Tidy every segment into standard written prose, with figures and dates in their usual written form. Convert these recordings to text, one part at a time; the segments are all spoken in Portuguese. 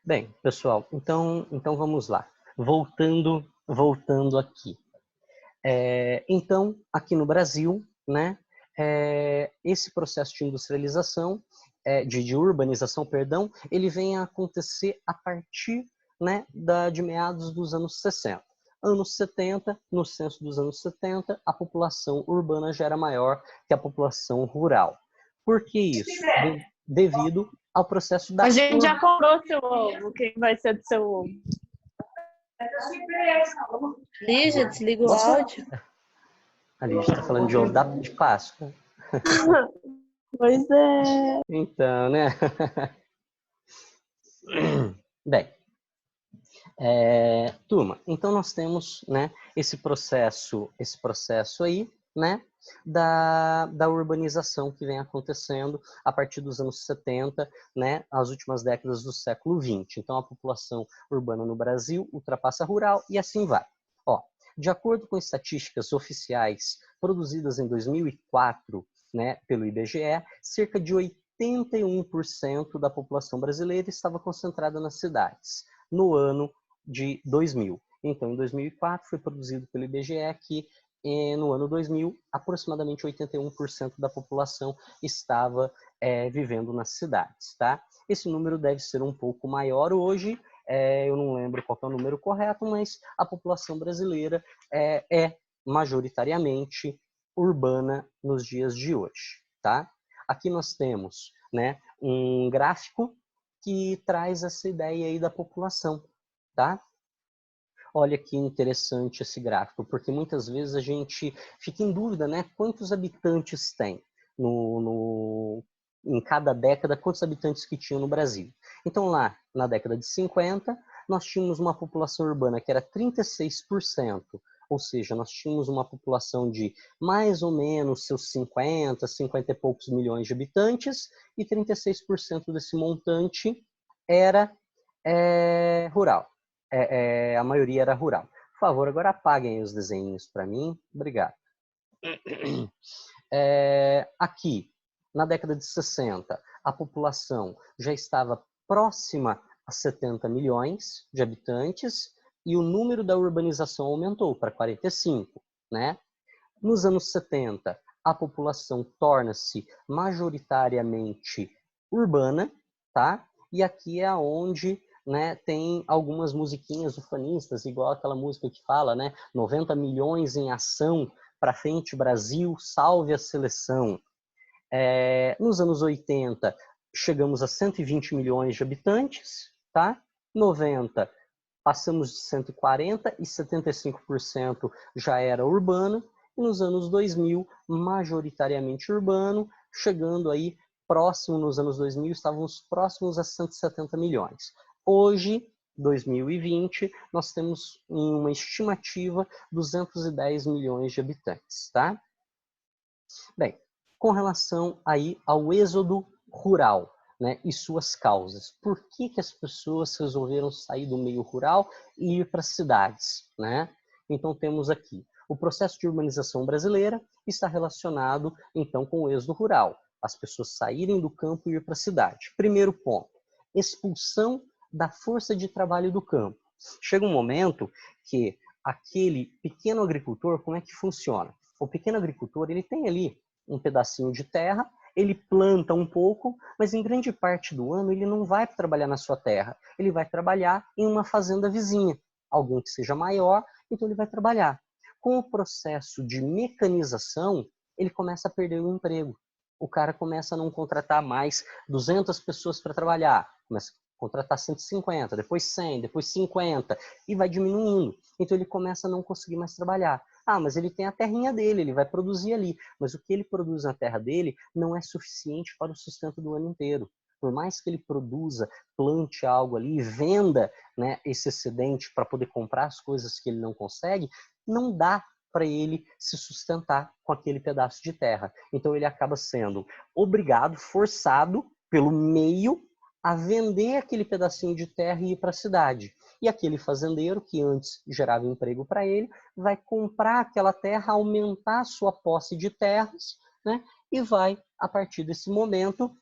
Bem, pessoal, então vamos lá. Voltando aqui. Então, aqui no Brasil, né, esse processo de industrialização, de urbanização, perdão, ele vem a acontecer a partir, né, de meados dos anos 60. Anos 70, no censo dos anos 70, a população urbana já era maior que a população rural. Por que isso? Devido ao processo da... A gente já comprou seu ovo. Quem vai ser do seu ovo? Lígia, desliga o áudio. A gente está falando de ovo de Páscoa. Pois é. Então, né? Bem, turma, então nós temos, né, esse processo aí, né, da urbanização que vem acontecendo a partir dos anos 70, né, as últimas décadas do século XX. Então, a população urbana no Brasil ultrapassa a rural e assim vai. Ó, de acordo com estatísticas oficiais produzidas em 2004, né, pelo IBGE, cerca de 81% da população brasileira estava concentrada nas cidades, no ano de 2000. Então, em 2004, foi produzido pelo IBGE que, no ano 2000, aproximadamente 81% da população estava vivendo nas cidades, tá? Esse número deve ser um pouco maior hoje, eu não lembro qual é o número correto, mas a população brasileira é majoritariamente urbana nos dias de hoje, tá? Aqui nós temos, né, um gráfico que traz essa ideia aí da população, tá? Olha que interessante esse gráfico, porque muitas vezes a gente fica em dúvida, né? Quantos habitantes tem em cada década, quantos habitantes que tinham no Brasil. Então lá, na década de 50, nós tínhamos uma população urbana que era 36%, ou seja, nós tínhamos uma população de mais ou menos seus 50 e poucos milhões de habitantes, e 36% desse montante era rural. A maioria era rural. Por favor, agora apaguem os desenhos para mim. Obrigado. Aqui, na década de 60, a população já estava próxima a 70 milhões de habitantes e o número da urbanização aumentou para 45, né? Nos anos 70, a população torna-se majoritariamente urbana, tá? E aqui é onde, né, tem algumas musiquinhas ufanistas, igual aquela música que fala, né, 90 milhões em ação, para frente Brasil, salve a seleção. Nos anos 80, chegamos a 120 milhões de habitantes, tá? 90, passamos de 140 e 75% já era urbano, e nos anos 2000, majoritariamente urbano, chegando aí próximo, nos anos 2000, estávamos próximos a 170 milhões. Hoje, 2020, nós temos uma estimativa 210 milhões de habitantes, tá? Bem, com relação aí ao êxodo rural, né, e suas causas. Por que as pessoas resolveram sair do meio rural e ir para as cidades, né? Então temos aqui o processo de urbanização brasileira está relacionado então com o êxodo rural, as pessoas saírem do campo e ir para a cidade. Primeiro ponto, expulsão da força de trabalho do campo. Chega um momento que aquele pequeno agricultor, como é que funciona? O pequeno agricultor, ele tem ali um pedacinho de terra, ele planta um pouco, mas em grande parte do ano ele não vai trabalhar na sua terra, ele vai trabalhar em uma fazenda vizinha, alguém que seja maior, então ele vai trabalhar. Com o processo de mecanização, ele começa a perder o emprego. O cara começa a não contratar mais 200 pessoas para trabalhar, começa a contratar 150, depois 100, depois 50, e vai diminuindo. Então ele começa a não conseguir mais trabalhar. Ah, mas ele tem a terrinha dele, ele vai produzir ali. Mas o que ele produz na terra dele não é suficiente para o sustento do ano inteiro. Por mais que ele produza, plante algo ali e venda, né, esse excedente para poder comprar as coisas que ele não consegue, não dá para ele se sustentar com aquele pedaço de terra. Então ele acaba sendo obrigado, forçado pelo meio a vender aquele pedacinho de terra e ir para a cidade. E aquele fazendeiro, que antes gerava emprego para ele, vai comprar aquela terra, aumentar a sua posse de terras, né? E vai, a partir desse momento,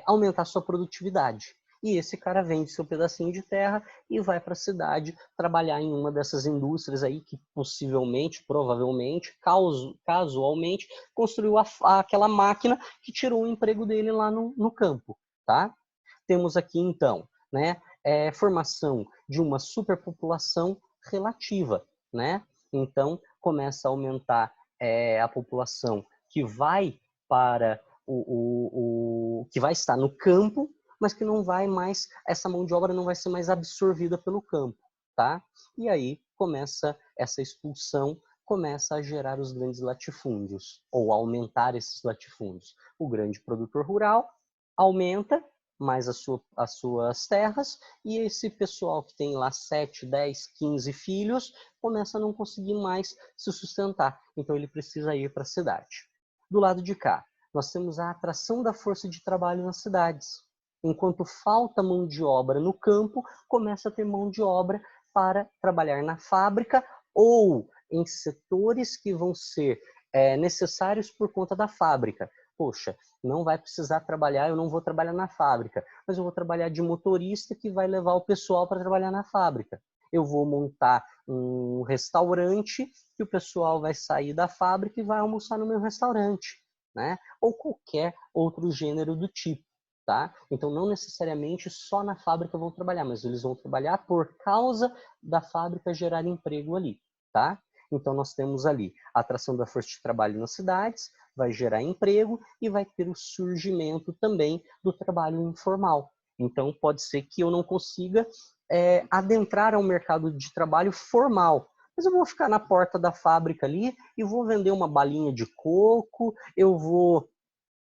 aumentar a sua produtividade. e esse cara vende seu pedacinho de terra e vai para a cidade trabalhar em uma dessas indústrias aí que possivelmente, provavelmente, casualmente, construiu aquela máquina que tirou o emprego dele lá no campo, tá? Temos aqui, então, né, formação de uma superpopulação relativa, né? Então, começa a aumentar a população que vai para que vai estar no campo, mas que não vai mais, essa mão de obra não vai ser mais absorvida pelo campo, tá? E aí começa essa expulsão, começa a gerar os grandes latifúndios, ou aumentar esses latifúndios. O grande produtor rural aumenta mais as suas terras, e esse pessoal que tem lá 7, 10, 15 filhos, começa a não conseguir mais se sustentar. Então ele precisa ir para a cidade. Do lado de cá, nós temos a atração da força de trabalho nas cidades. Enquanto falta mão de obra no campo, começa a ter mão de obra para trabalhar na fábrica ou em setores que vão ser necessários por conta da fábrica. Poxa, não vai precisar trabalhar, eu não vou trabalhar na fábrica, mas eu vou trabalhar de motorista que vai levar o pessoal para trabalhar na fábrica. Eu vou montar um restaurante que o pessoal vai sair da fábrica e vai almoçar no meu restaurante, né? Ou qualquer outro gênero do tipo, tá? Então, não necessariamente só na fábrica vão trabalhar, mas eles vão trabalhar por causa da fábrica gerar emprego ali, tá? Então, nós temos ali a atração da força de trabalho nas cidades, vai gerar emprego e vai ter o surgimento também do trabalho informal. Então, pode ser que eu não consiga adentrar ao mercado de trabalho formal, mas eu vou ficar na porta da fábrica ali e vou vender uma balinha de coco, eu vou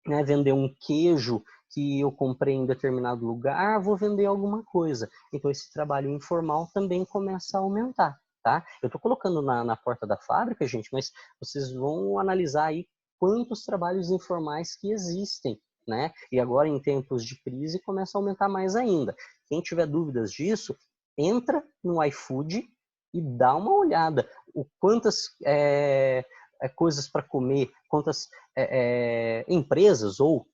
vender um queijo que eu comprei em determinado lugar, vou vender alguma coisa. Então, esse trabalho informal também começa a aumentar, tá? Eu estou colocando na porta da fábrica, gente, mas vocês vão analisar aí quantos trabalhos informais que existem, né? E agora, em tempos de crise, começa a aumentar mais ainda. Quem tiver dúvidas disso, entra no iFood e dá uma olhada. Quantas coisas para comer, quantas empresas ou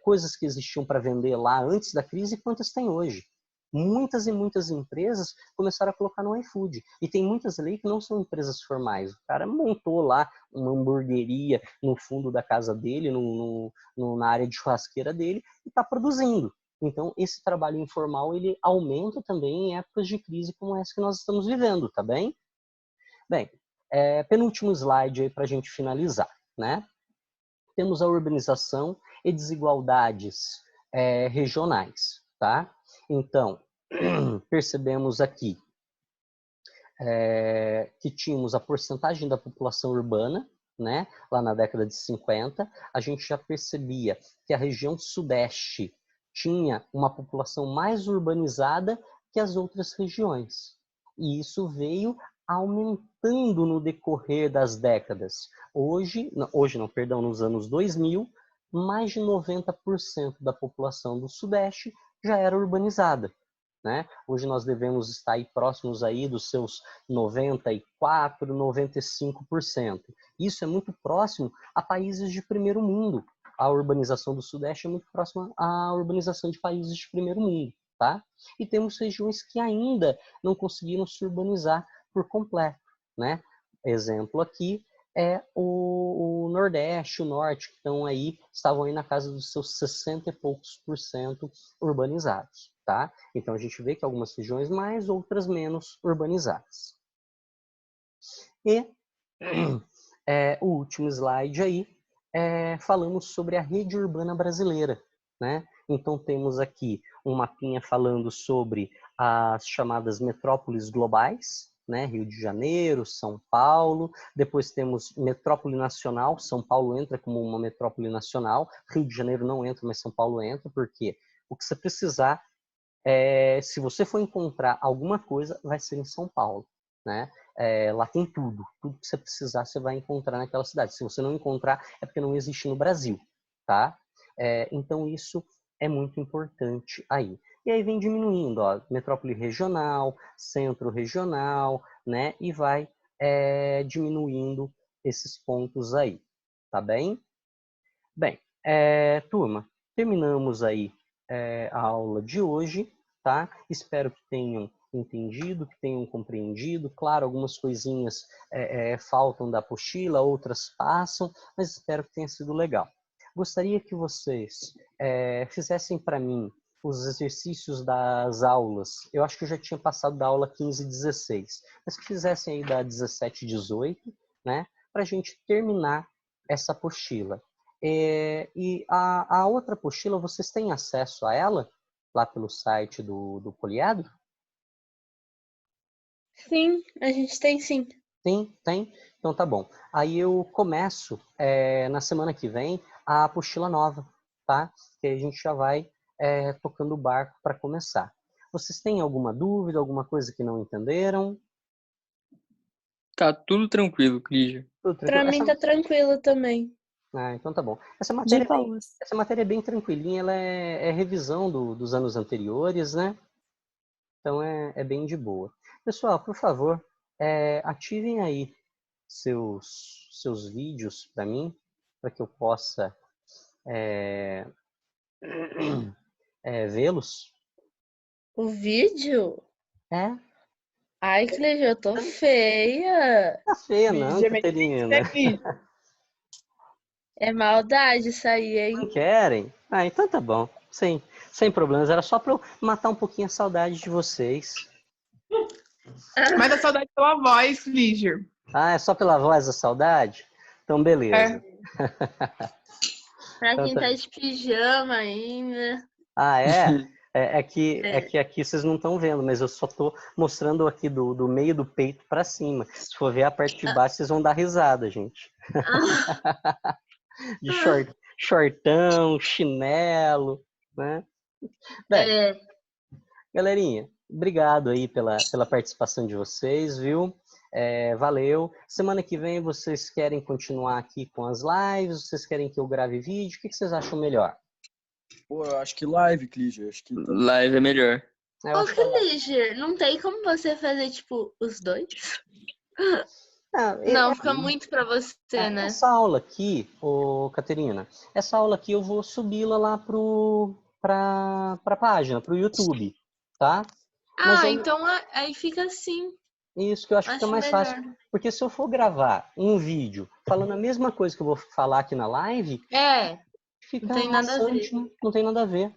coisas que existiam para vender lá antes da crise e quantas tem hoje. Muitas e muitas empresas começaram a colocar no iFood. E tem muitas ali que não são empresas formais. O cara montou lá uma hamburgueria no fundo da casa dele, na área de churrasqueira dele, e está produzindo. Então, esse trabalho informal, ele aumenta também em épocas de crise como essa que nós estamos vivendo, tá bem? Bem, penúltimo slide aí para a gente finalizar, né? Temos a urbanização e desigualdades regionais, tá? Então, percebemos aqui que tínhamos a porcentagem da população urbana, né? Lá na década de 50, a gente já percebia que a região sudeste tinha uma população mais urbanizada que as outras regiões. E isso veio aumentando no decorrer das décadas. Hoje não, perdão, nos anos 2000, mais de 90% da população do Sudeste já era urbanizada, né? Hoje nós devemos estar aí próximos aí dos seus 94, 95%. Isso é muito próximo a países de primeiro mundo. A urbanização do Sudeste é muito próxima à urbanização de países de primeiro mundo, tá? E temos regiões que ainda não conseguiram se urbanizar por completo, né? Exemplo aqui é o Nordeste, o Norte, que estavam aí na casa dos seus 60 e poucos % urbanizados, tá? Então a gente vê que algumas regiões mais, outras menos urbanizadas. E o último slide aí, falamos sobre a rede urbana brasileira, né? Então temos aqui um mapinha falando sobre as chamadas metrópoles globais, né? Rio de Janeiro, São Paulo. Depois temos metrópole nacional. São Paulo entra como uma metrópole nacional. Rio de Janeiro não entra, mas São Paulo entra, porque o que você precisar, se você for encontrar alguma coisa, vai ser em São Paulo, né? Lá tem tudo que você precisar, você vai encontrar naquela cidade. Se você não encontrar, é porque não existe no Brasil, tá? Então isso é muito importante aí. E aí vem diminuindo, ó, metrópole regional, centro regional, né? E vai diminuindo esses pontos aí, tá bem? Bem, turma, terminamos aí a aula de hoje, tá? Espero que tenham entendido, que tenham compreendido. Claro, algumas coisinhas faltam da apostila, outras passam, mas espero que tenha sido legal. Gostaria que vocês fizessem para mim os exercícios das aulas. Eu acho que eu já tinha passado da aula 15 e 16, mas que fizessem aí da 17 e 18, né? Para a gente terminar essa apostila. E a outra apostila, vocês têm acesso a ela lá pelo site do Poliedro? Sim, a gente tem sim. Sim, tem? Então tá bom. Aí eu começo na semana que vem a apostila nova, tá? Que a gente já vai tocando o barco para começar. Vocês têm alguma dúvida, alguma coisa que não entenderam? Tá tudo tranquilo, Clígia. Tudo Pra tranquilo? mim tá tranquilo também. Então tá bom. Essa De matéria boas. essa matéria é bem tranquilinha, ela é revisão dos anos anteriores, né? Então é bem de boa. Pessoal, por favor, ativem aí seus vídeos para mim, para que eu possa vê-los. O vídeo? É, Ai, Cleide, eu tô feia. tá feia não, Vídeo é melhor Caterina. que É maldade isso aí, Não hein? querem? Então tá bom. Sem problemas. Era só para eu matar um pouquinho a saudade de vocês. Mas a saudade pela voz, Lígia. É só pela voz a saudade? Então, beleza. Pra Então quem tá de pijama ainda. é? É que aqui vocês não estão vendo, mas eu só tô mostrando aqui do meio do peito para cima. Se for ver a parte de baixo, vocês vão dar risada, gente. De shortão, chinelo, né? Bem, galerinha, obrigado aí pela participação de vocês, viu? Valeu. Semana que vem vocês querem continuar aqui com as lives? Vocês querem que eu grave vídeo? O que vocês acham melhor? Pô, eu acho que live, Clígia. Acho que tá... Live é melhor. Ô, Cleide, não tem como você fazer, tipo, os dois? Não, fica muito pra você, né? Essa aula aqui, Caterina, essa aula aqui eu vou subi-la lá pra página, pro YouTube, tá? Então aí fica assim. Isso que eu acho que fica mais fácil. Porque se eu for gravar um vídeo falando a mesma coisa que eu vou falar aqui na live, fica não tem nada a ver. maçante, né? Não tem nada a ver.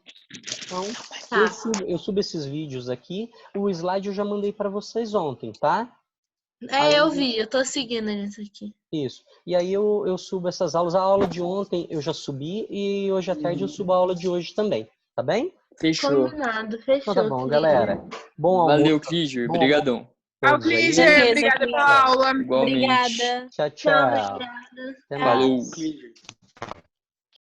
Então, eu subo esses vídeos aqui. O slide eu já mandei para vocês ontem, tá? Eu vi, eu tô seguindo nisso aqui. Isso. E aí eu subo essas aulas. A aula de ontem eu já subi e hoje à tarde eu subo a aula de hoje também. Tá bem? Fechou. Combinado, fechou. Então tá bom, galera. Bom almoço. Valeu, Clígia. Obrigadão. Tchau, Clígia. Obrigada pela aula. Igualmente. Obrigada. Tchau, Tchau, tchau. obrigada. Até Falou. mais.